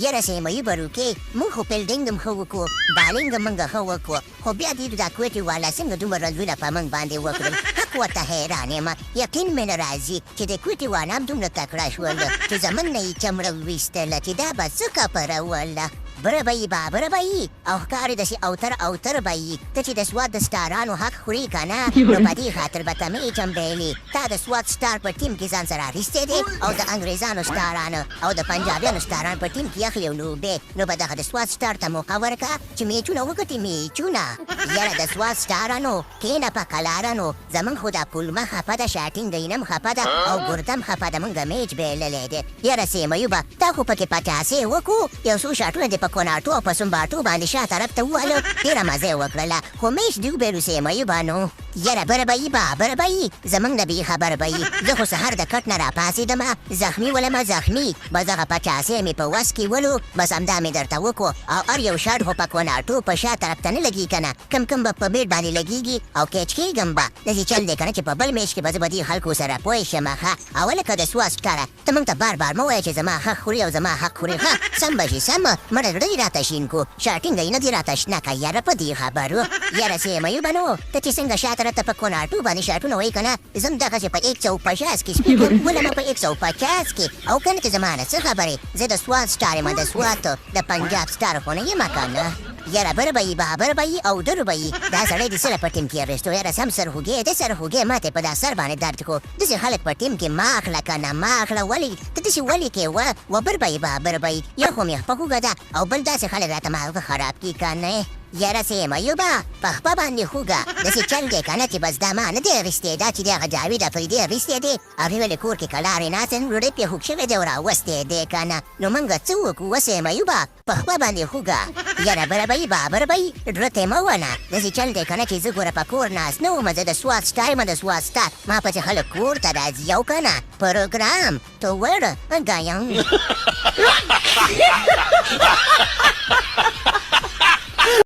یاره سیمه برو کې موږ خو بلډینګ هم ښه وکړو بالینګ هم موږ ښه وکړو خو بیا دې دا کوټې والا څنګه دومره رنځونه په موږ باندې وکړل حق ورته حیران یم یقین مې نه راځي چې د کوټې والا هم دومره تکړه شول چې زموږ نه یې چمړه وویستله چې دا به څه کپروله بره به یې بابره به یې او ښکاري داسې اوتر به یې ته چې د سوات د سټارانو حق خوري که نه نو په دې خاطر به ته مې چمبېلې تا د سوات سټار په ټیم کې ځان سره اخیستی دی او د انګریزانو سټارانو او د پنجابیانو سټاران په ټیم کې اخلي او لوبې نو به دغه د سوات سټار ته موقع ورکړه چې میچونه وګټي میچونه یاره د سوات سټارانو کښېنه په قلارانو زموږ خو دا پولمه خفه ده شاټینګینه هم خفه ده او ګرده هم خفه ده موږ میچ بایللی دی یاره سیمایوبه تا خو پکې پچاسې وکړو یو څو شاټونه دې په کوناټو او په سومباټو باندې شا طرف ته ووهلو ډېره مزه یې وکړله خو میچ دې وبایلو سیمایوبه نو یاره بره به یې بابره به یې زموږ نه به یې خبر به یې زه خو سهار د کټ نه راپاڅېدمه زخمي ولمه زخمي بس دغه پچاسې مې په وس کې ولو بس همدا مې درته وکړو او هر یو شاټ خو په کوناټو په شا طرف ته نه لګي که نه کم به په بیټ باندې لګېږي او کیچ کېږم به داسې چل دی که نه چې په بل میچ کې به زه به دې خلکو سره پوه شم ښه او لکه د سوات سټاره ته موږ ته بار مه وایه چې زما حق خوري او زما حق خوري ښه سم به شي سم مړه زړه دې راته شین کو شاټینګه یې نه دې راته شنه که یاره په دې خبرو یاره سیمایوبه نو ته چې څنګه شا طرف ته په کوناټو باندې شاټونه وایي که نه زه هم دغسې په 150 کې سپیکر ولمه په 150 کې او که نه چې زما نه څه خبرې زه د سوات سټار یم د سوات د پنجاب سټار خو نه یم که نه یاره بره به یې بابره به یې او درو به یې دا سړی د څه له په ټیم کې اخیستو یاره سم سرخوږی د سرخوږی ماته په دا سر باندې درد کو داسې خلک په ټیم کې مه اخله که نه مه اخله ولې ته داسې ولې کوې و بر به یې بابره به یې یو خو مې خپه خوږه ده او بل داسې خلک راته مالګه خراب کړي که نه یاره سیمایوبه په خپه باندې خوږه داسې چل دی که نه چې بس دا ما نه دی اخیستی دا چې د هغه جاوید افریدي اخیستی دی هغې ولې کور کې کلارې ناستن ډوډۍ پرې خوږ شوی دی او راوستی دی که نه نو موږ څه وکړو سیمایوبه په خپه باندې خوږه یاره بره به یې بابره به یې زړه ته یې مه ونه داسې چل دی که نه چې زه ګوره په کور ناست نه وم زه د سوات سټار یم د سوات سټار ما پسې خلک کور ته راځي او که نه پروګرام تو ور ګایم